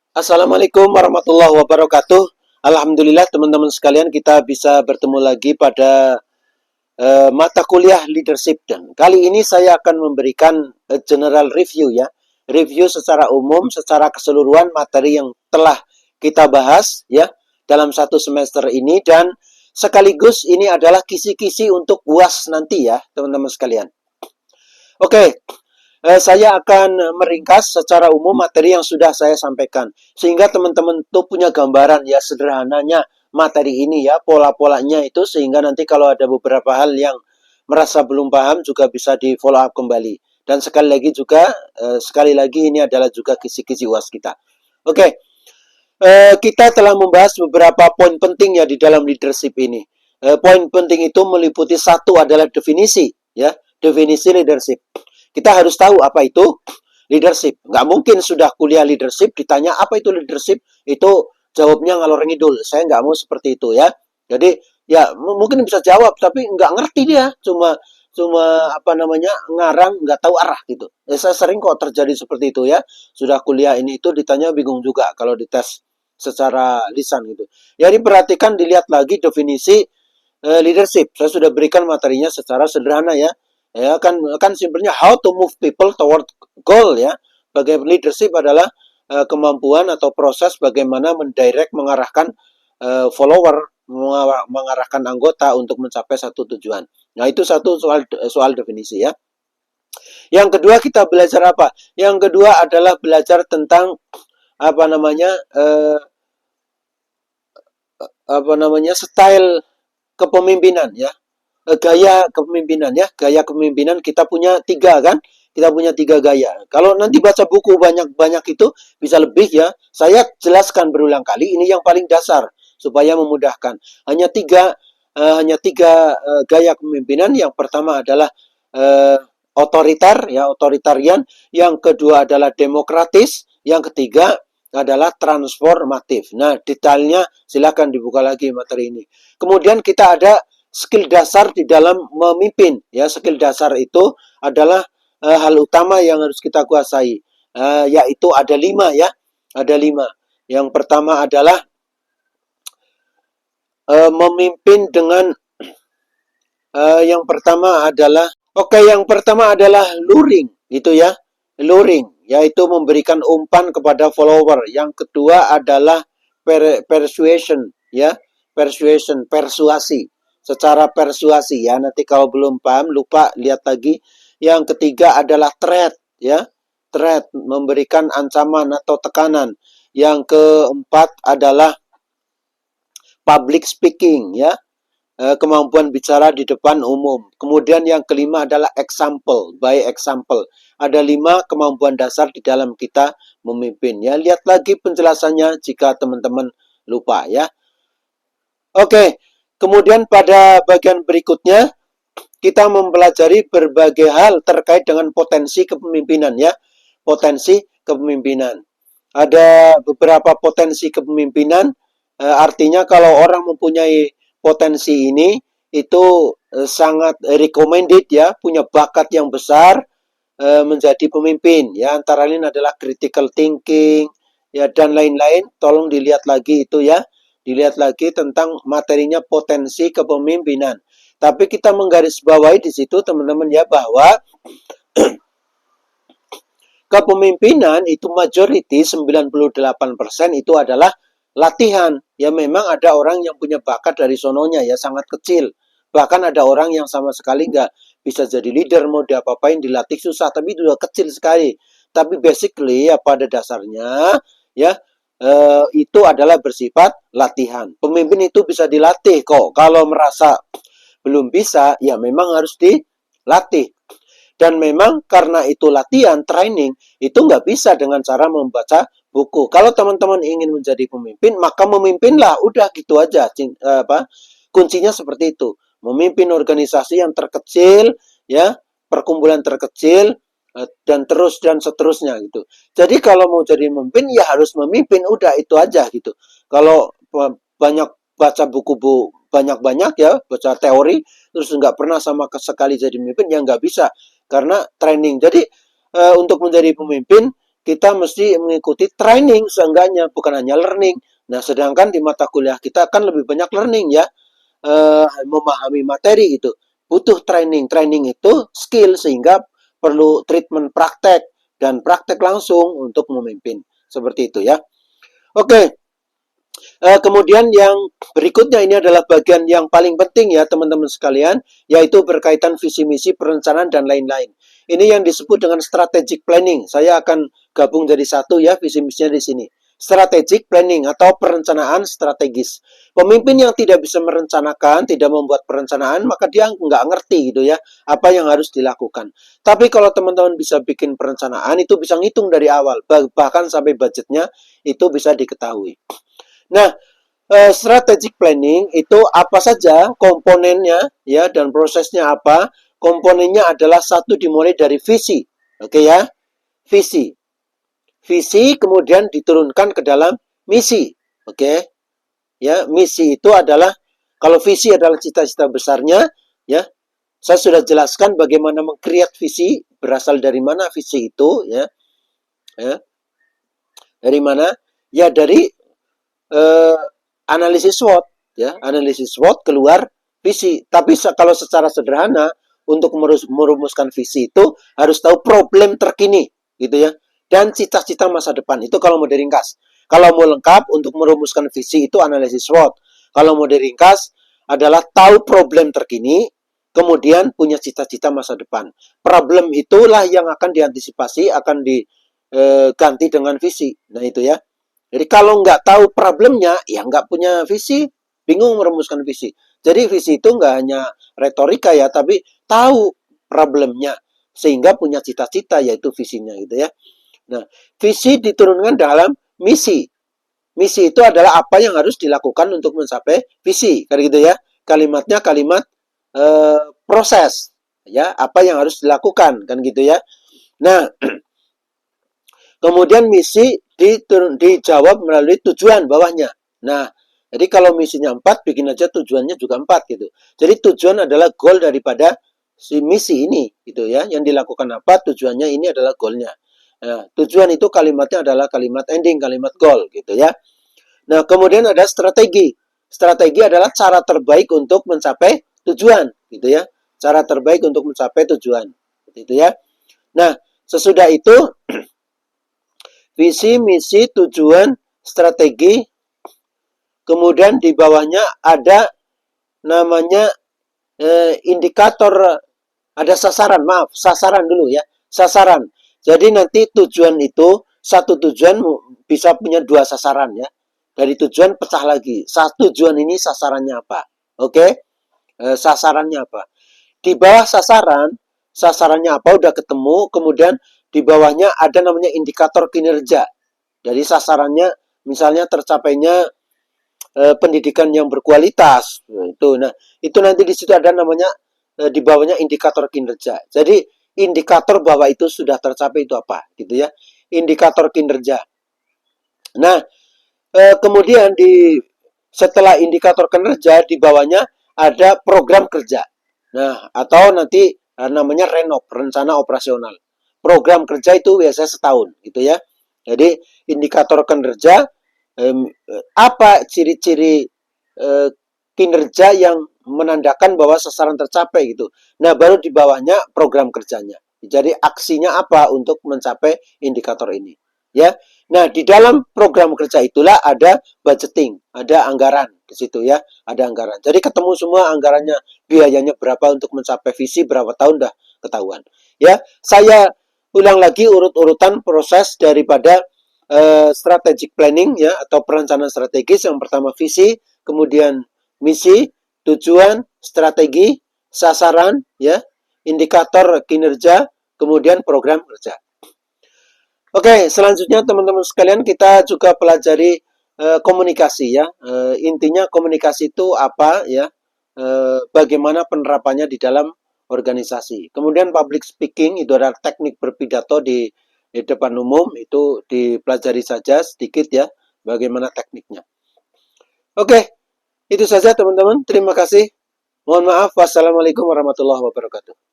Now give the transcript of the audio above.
Assalamualaikum warahmatullahi wabarakatuh. Alhamdulillah teman-teman sekalian kita bisa bertemu lagi pada mata kuliah leadership dan kali ini saya akan memberikan general review ya. Review secara umum, secara keseluruhan materi yang telah kita bahas ya dalam satu semester ini dan sekaligus ini adalah kisi-kisi untuk UAS nanti ya teman-teman sekalian. Oke, saya akan meringkas secara umum materi yang sudah saya sampaikan. Sehingga teman-teman tuh punya gambaran ya sederhananya materi ini ya, pola-polanya itu. Sehingga nanti kalau ada beberapa hal yang merasa belum paham juga bisa di follow up kembali. Dan sekali lagi juga, sekali lagi ini adalah juga kisi-kisi UAS kita. Oke, kita telah membahas beberapa poin penting ya di dalam leadership ini. Poin penting itu meliputi satu adalah definisi ya, definisi leadership. Kita harus tahu apa itu leadership. Nggak mungkin sudah kuliah leadership ditanya apa itu leadership, itu jawabnya ngalor ngidul. Saya nggak mau seperti itu ya. Jadi ya mungkin bisa jawab tapi nggak ngerti dia, cuma cuma apa namanya ngarang nggak tahu arah gitu. Saya sering kok terjadi seperti itu ya. Sudah kuliah ini itu ditanya bingung juga kalau dites secara lisan gitu. Jadi perhatikan dilihat lagi definisi leadership. Saya sudah berikan materinya secara sederhana ya. Ya kan simpelnya how to move people toward goal ya. Bagaimana leadership adalah kemampuan atau proses bagaimana mendirect mengarahkan follower mengarahkan anggota untuk mencapai satu tujuan. Nah, itu satu soal definisi ya. Yang kedua kita belajar apa? Yang kedua adalah belajar tentang apa namanya style kepemimpinan ya. Gaya kepemimpinan ya, gaya kepemimpinan kita punya tiga kan, kita punya tiga gaya. Kalau nanti baca buku banyak-banyak itu bisa lebih ya. Saya jelaskan berulang kali ini yang paling dasar supaya memudahkan. Hanya tiga gaya kepemimpinan. Yang pertama adalah otoriter ya, otoritarian. Yang kedua adalah demokratis. Yang ketiga adalah transformatif. Nah, detailnya silakan dibuka lagi materi ini. Kemudian kita ada skill dasar di dalam memimpin ya. Skill dasar itu adalah hal utama yang harus kita kuasai, yaitu ada 5 ya, ada 5. Yang pertama adalah memimpin dengan yang pertama adalah yang pertama adalah luring gitu ya, luring yaitu memberikan umpan kepada follower. Yang kedua adalah persuasion ya, persuasi, secara persuasi ya. Nanti kalau belum paham lupa lihat lagi. Yang ketiga adalah threat ya, threat memberikan ancaman atau tekanan. Yang keempat adalah public speaking ya, kemampuan bicara di depan umum. Kemudian yang kelima adalah example, by example. Ada 5 kemampuan dasar di dalam kita memimpin ya. Lihat lagi penjelasannya jika teman-teman lupa ya. Oke, kemudian pada bagian berikutnya kita mempelajari berbagai hal terkait dengan potensi kepemimpinan ya. Potensi kepemimpinan. Ada beberapa potensi kepemimpinan, artinya kalau orang mempunyai potensi ini itu sangat recommended ya, punya bakat yang besar menjadi pemimpin ya. Antara lain adalah critical thinking ya dan lain-lain. Tolong dilihat lagi itu ya, dilihat lagi tentang materinya potensi kepemimpinan. Tapi kita menggarisbawahi di situ teman-teman ya, bahwa kepemimpinan itu majority 98% itu adalah latihan. Ya memang ada orang yang punya bakat dari sononya ya sangat kecil. Bahkan ada orang yang sama sekali nggak bisa jadi leader, mau diapa-apain dilatih susah, tapi itu udah kecil sekali. Tapi basically ya pada dasarnya ya itu adalah bersifat latihan. Pemimpin itu bisa dilatih kok. Kalau merasa belum bisa ya memang harus dilatih. Dan memang karena itu latihan, training, itu nggak bisa dengan cara membaca buku. Kalau teman-teman ingin menjadi pemimpin, maka memimpinlah. Udah gitu aja. Kuncinya seperti itu. Memimpin organisasi yang terkecil, ya, perkumpulan terkecil, dan terus dan seterusnya gitu. Jadi kalau mau jadi pemimpin, ya harus memimpin. Udah itu aja gitu. Kalau banyak baca buku banyak-banyak ya, baca teori, terus nggak pernah sama sekali jadi pemimpin, ya nggak bisa. Karena training. Jadi untuk menjadi pemimpin kita mesti mengikuti training seenggaknya, bukan hanya learning. Nah, sedangkan di mata kuliah kita kan lebih banyak learning ya, memahami materi itu. Butuh training. Training itu skill, sehingga perlu treatment praktek dan praktek langsung untuk memimpin. Seperti itu ya. Oke. Kemudian yang berikutnya ini adalah bagian yang paling penting ya teman-teman sekalian, yaitu berkaitan visi misi, perencanaan dan lain-lain. Ini yang disebut dengan strategic planning. Saya akan gabung jadi satu ya visi misinya di sini. Strategic planning atau perencanaan strategis. Pemimpin yang tidak bisa merencanakan, tidak membuat perencanaan, maka dia nggak ngerti gitu ya apa yang harus dilakukan. Tapi kalau teman-teman bisa bikin perencanaan, itu bisa ngitung dari awal, bahkan sampai budgetnya itu bisa diketahui. Nah, strategic planning itu apa saja komponennya ya dan prosesnya apa? Komponennya adalah satu, dimulai dari visi. Oke ya. Visi. Visi kemudian diturunkan ke dalam misi. Oke. Ya, misi itu adalah, kalau visi adalah cita-cita besarnya ya. Saya sudah jelaskan bagaimana meng-create visi, berasal dari mana visi itu ya. Ya. Dari mana? Ya dari analisis SWOT ya, analisis SWOT keluar visi. Tapi kalau secara sederhana, untuk merumuskan visi itu harus tahu problem terkini gitu ya, dan cita-cita masa depan. Itu kalau mau diringkas. Kalau mau lengkap, untuk merumuskan visi itu analisis SWOT. Kalau mau diringkas adalah tahu problem terkini, kemudian punya cita-cita masa depan. Problem itulah yang akan diantisipasi, akan diganti dengan visi. Nah itu ya. Jadi kalau nggak tahu problemnya, ya nggak punya visi, bingung merumuskan visi. Jadi visi itu nggak hanya retorika ya, tapi tahu problemnya, sehingga punya cita-cita, yaitu visinya gitu ya. Nah, visi diturunkan dalam misi. Misi itu adalah apa yang harus dilakukan untuk mencapai visi, kayak gitu ya. Kalimatnya kalimat proses, ya, apa yang harus dilakukan, kan gitu ya. Nah, kemudian misi dijawab melalui tujuan bawahnya. Nah, jadi kalau misinya 4, bikin aja tujuannya juga 4 gitu. Jadi tujuan adalah goal daripada si misi ini gitu ya. Yang dilakukan apa, tujuannya, ini adalah goalnya. Nah, tujuan itu kalimatnya adalah kalimat ending, kalimat goal gitu ya. Nah, kemudian ada strategi. Strategi adalah cara terbaik untuk mencapai tujuan gitu ya. Cara terbaik untuk mencapai tujuan gitu ya. Nah, sesudah itu visi, misi, tujuan, strategi. Kemudian di bawahnya ada namanya indikator, ada sasaran, maaf, sasaran dulu ya. Sasaran. Jadi nanti tujuan itu, satu tujuan bisa punya 2 sasaran ya. Dari tujuan pecah lagi. Satu tujuan ini sasarannya apa? Oke? Sasarannya apa? Di bawah sasaran, sasarannya apa udah ketemu, kemudian di bawahnya ada namanya indikator kinerja. Jadi sasarannya misalnya tercapainya pendidikan yang berkualitas. Nah, itu nanti di situ ada namanya di bawahnya indikator kinerja. Jadi indikator bahwa itu sudah tercapai itu apa, gitu ya. Indikator kinerja. Nah, kemudian setelah indikator kinerja, di bawahnya ada program kerja. Nah, atau nanti namanya RENOP, rencana operasional. Program kerja itu biasanya setahun gitu ya. Jadi indikator kinerja, apa ciri-ciri kinerja yang menandakan bahwa sasaran tercapai gitu. Nah, baru di bawahnya program kerjanya. Jadi aksinya apa untuk mencapai indikator ini. Ya. Nah, di dalam program kerja itulah ada budgeting, ada anggaran di situ ya, ada anggaran. Jadi ketemu semua anggarannya, biayanya berapa untuk mencapai visi, berapa tahun dah ketahuan. Ya, saya ulang lagi urut-urutan proses daripada strategic planning ya, atau perencanaan strategis. Yang pertama visi, kemudian misi, tujuan, strategi, sasaran ya, indikator kinerja, kemudian program kerja. Oke, selanjutnya teman-teman sekalian, kita juga pelajari komunikasi ya. Intinya komunikasi itu apa ya? Bagaimana penerapannya di dalam organisasi. Kemudian public speaking itu adalah teknik berpidato di depan umum, itu dipelajari saja sedikit ya, bagaimana tekniknya. Oke, itu saja teman-teman. Terima kasih. Mohon maaf. Wassalamualaikum warahmatullahi wabarakatuh.